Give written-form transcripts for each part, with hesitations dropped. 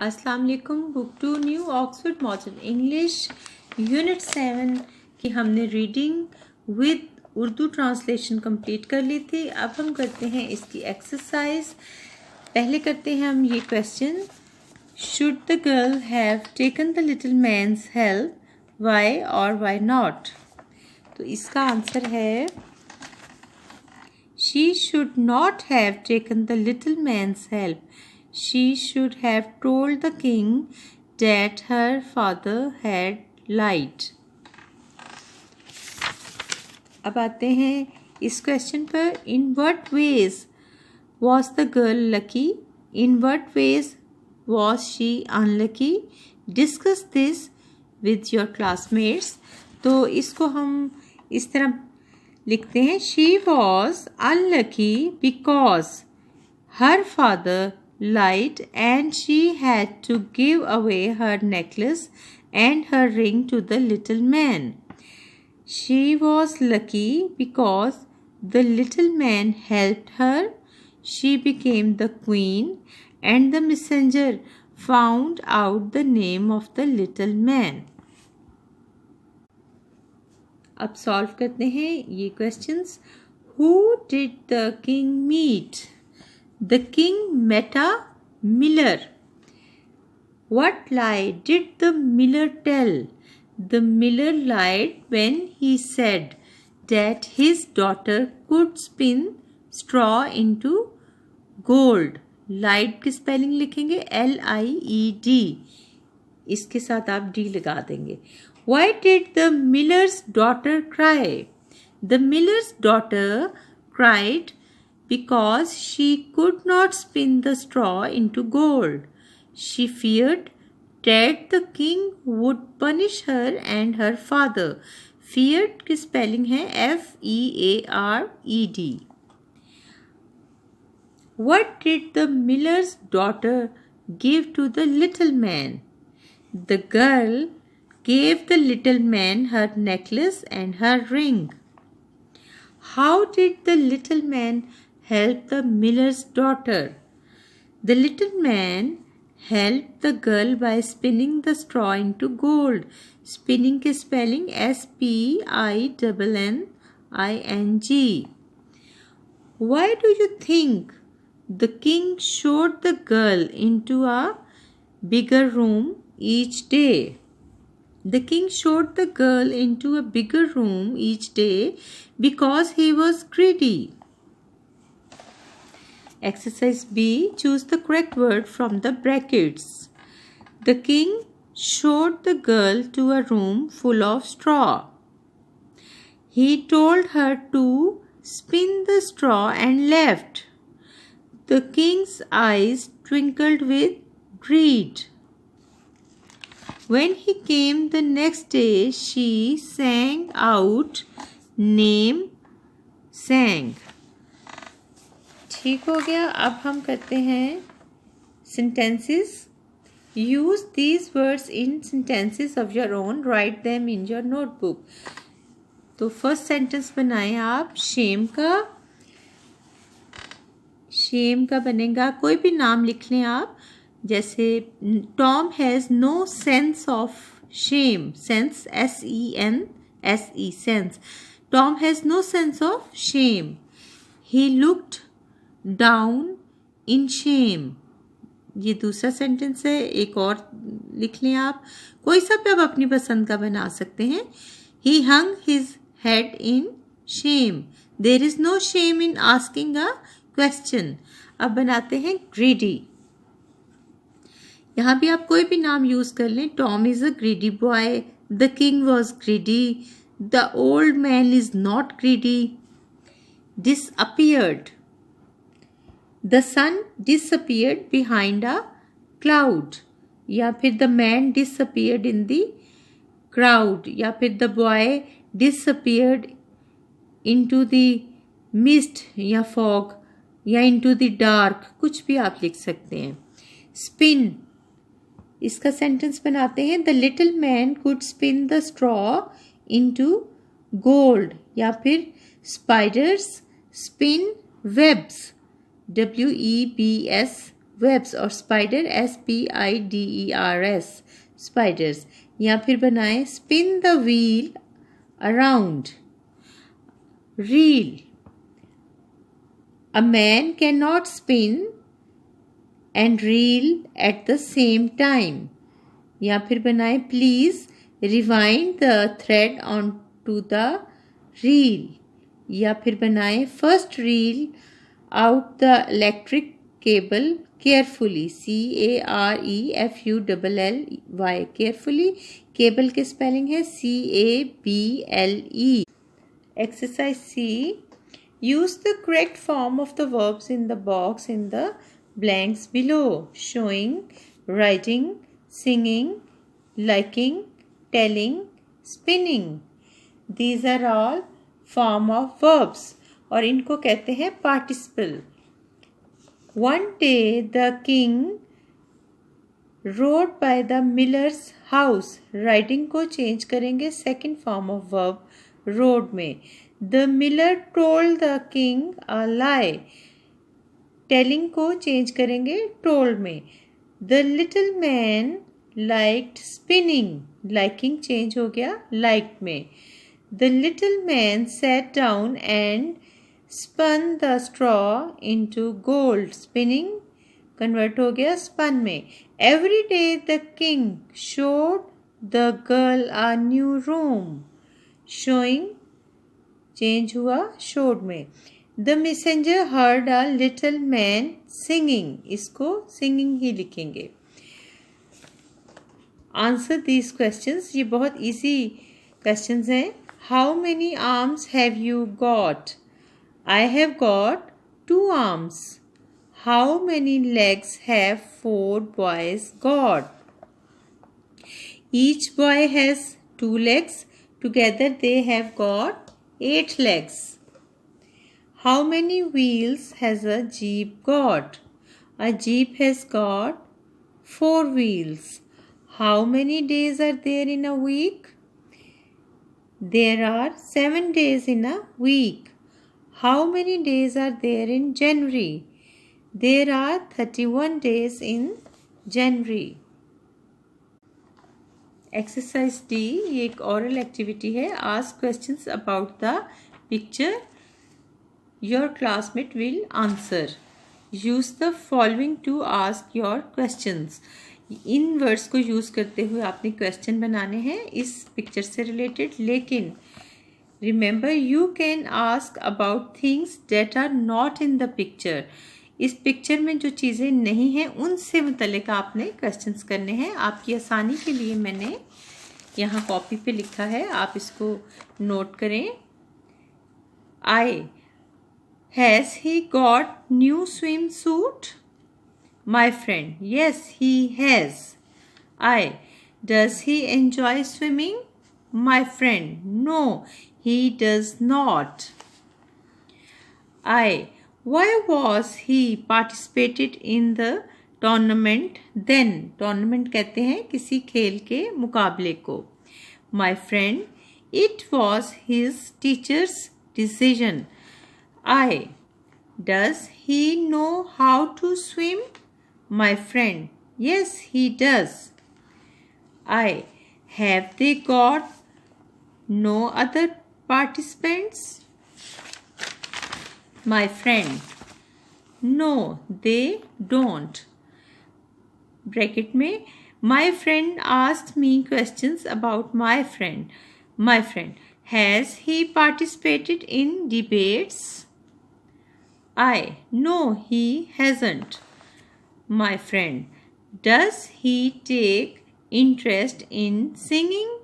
अस्सलाम वालेकुम। Book 2 new Oxford modern English unit 7 की हमने reading with Urdu translation complete कर ली थी। अब हम करते हैं इसकी एक्सरसाइज। पहले करते हैं हम ये question, should the girl have taken the little man's help, why और वाई नॉट। तो इसका आंसर है she should not have taken the little man's help. She should have told the king that her father had lied. अब आते हैं इस question पर। In what ways was the girl lucky? In what ways was she unlucky? Discuss this with your classmates. तो इसको हम इस तरह लिखते हैं, she was unlucky because her father lied and she had to give away her necklace and her ring to the little man. She was lucky because the little man helped her. She became the queen and the messenger found out the name of the little man. अब solve करते हैं ये questions. Who did the king meet? The king met a miller. What lie did the miller tell? The miller lied when he said that his daughter could spin straw into gold. Lied की spelling लिखेंगे LIED, इसके साथ आप D लगा देंगे। Why did the miller's daughter cry? The miller's daughter cried because she could not spin the straw into gold. She feared that the king would punish her and her father. Feared की spelling है FEARED. What did the miller's daughter give to the little man? The girl gave the little man her necklace and her ring. How did the little man help the miller's daughter? The little man helped the girl by spinning the straw into gold. Spinning की spelling SPINNING. Why do you think the king showed the girl into a bigger room each day? The king showed the girl into a bigger room each day because he was greedy. Exercise B. Choose the correct word from the brackets. The king showed the girl to a room full of straw. He told her to spin the straw and left. The king's eyes twinkled with greed. When he came the next day, she sang out, name sang. ठीक हो गया। अब हम करते हैं sentences. Use these words in sentences of your own. Write them in your notebook. तो first sentence बनाएं आप shame का। shame का बनेगा, कोई भी नाम लिख लें आप, जैसे Tom has no sense of shame. Sense SENSE sense. Tom has no sense of shame. He looked down in shame. ये दूसरा सेंटेंस है। एक और लिख लें आप, कोई सा भी आप अपनी पसंद का बना सकते हैं। He hung his head in shame. There is no shame in asking a question. अब बनाते हैं greedy. यहाँ भी आप कोई भी नाम यूज कर लें। Tom is a greedy boy, the king was greedy, the old man is not greedy. Disappeared, the sun disappeared behind a cloud, या फिर the man disappeared in the crowd, या फिर the boy disappeared into the mist या fog, या into the dark, कुछ भी आप लिख सकते हैं। स्पिन, इसका सेंटेंस बनाते हैं, the little man could spin the straw into gold, या फिर spiders spin webs, WEBS webs और spider spiders spiders. या फिर बनाएं spin the wheel around. Reel. A man cannot spin and reel at the same time. या फिर बनाएं please rewind the thread onto the reel. या फिर बनाएं first reel out the electric cable carefully. CAREFULLY carefully. cable के spelling है CABLE. Exercise C. Use the correct form of the verbs in the box in the blanks below, showing, writing, singing, liking, telling, spinning. These are all form of verbs और इनको कहते हैं participle. One day the king rode by the miller's house. Riding को change करेंगे second form of verb rode में. The miller told the king a lie. Telling को change करेंगे told में. The little man liked spinning. Liking change हो गया liked में. The little man sat down and spun the straw into gold. Spinning convert हो गया spun में. Every day the king showed the girl a new room. Showing change हुआ showed में. The messenger heard a little man singing. इसको singing ही लिखेंगे. Answer these questions. ये बहुत easy questions हैं. How many arms have you got? I have got 2 arms. How many legs have 4 boys got? Each boy has 2 legs. Together they have got 8 legs. How many wheels has a jeep got? A jeep has got 4 wheels. How many days are there in a week? There are 7 days in a week. How many days are there in January? There are 31 days in January. Exercise D ये एक oral activity है. Ask questions about the picture. Your classmate will answer. Use the following to ask your questions. In words को use करते हुए आपने question बनाने हैं इस पिक्चर से रिलेटेड. लेकिन remember you can ask about things that are not in the picture. इस पिक्चर में जो चीज़ें नहीं हैं उनसे मुतल्लिक आपने क्वेश्चंस करने हैं. आपकी आसानी के लिए मैंने यहाँ कॉपी पे लिखा है, आप इसको नोट करें. I has he got new swim suit? My friend, yes, he has. I, does he enjoy swimming? My friend, no, he does not. I, why was he participated in the tournament then? Tournament कहते हैं किसी खेल के मुकाबले को. My friend, it was his teacher's decision. I, does he know how to swim? My friend, yes, he does. I, have they got no other participants? My friend, no, they don't. Bracket में, my friend asked me questions about my friend. My friend, has he participated in debates? I, no, he hasn't. My friend, does he take interest in singing?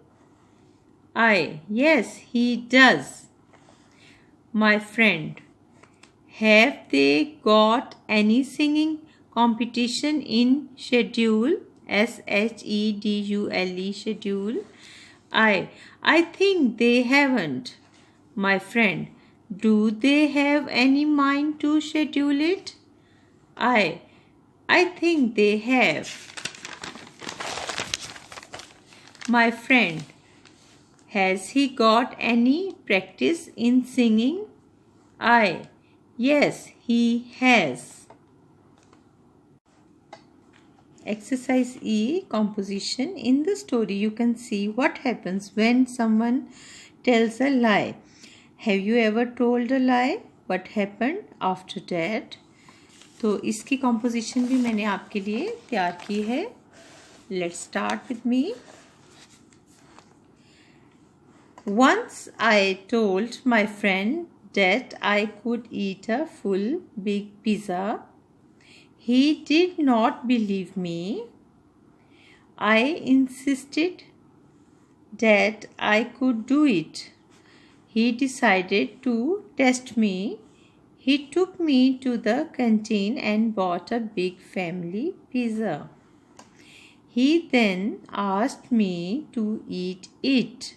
I, yes, he does. My friend, have they got any singing competition in schedule? SHEDULE schedule. I think they haven't. My friend, do they have any mind to schedule it? I think they have. My friend, has he got any practice in singing? Yes, he has. Exercise E, composition. In the story, you can see what happens when someone tells a lie. Have you ever told a lie? What happened after that? तो इसकी composition भी मैंने आपके लिए तैयार की है. Let's start with me. Once I told my friend that I could eat a full big pizza. He did not believe me. I insisted that I could do it. He decided to test me. He took me to the canteen and bought a big family pizza. He then asked me to eat it.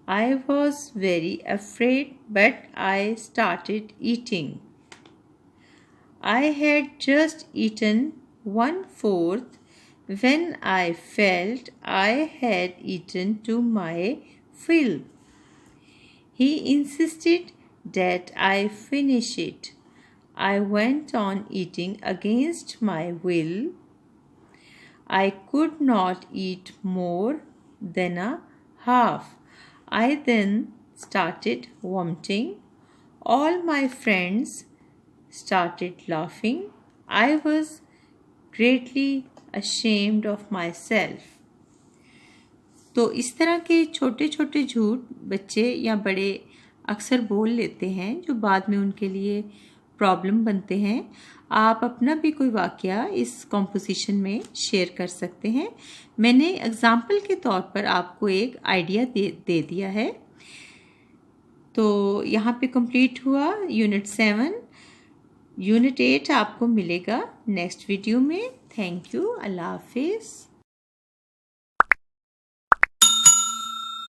I was very afraid, but I started eating. I had just eaten 1/4 when I felt I had eaten to my fill. He insisted that I finish it. I went on eating against my will. I could not eat more than a half. I then started vomiting. All my friends started laughing. I was greatly ashamed of myself. तो इस तरह के छोटे छोटे झूठ बच्चे या बड़े अक्सर बोल लेते हैं जो बाद में उनके लिए प्रॉब्लम बनते हैं. आप अपना भी कोई वाकया इस कॉम्पोजिशन में शेयर कर सकते हैं. मैंने एग्जाम्पल के तौर पर आपको एक आइडिया दे दिया है. तो यहाँ पे कंप्लीट हुआ यूनिट 7. यूनिट 8 आपको मिलेगा नेक्स्ट वीडियो में. Thank you. अल्लाह हाफिज़.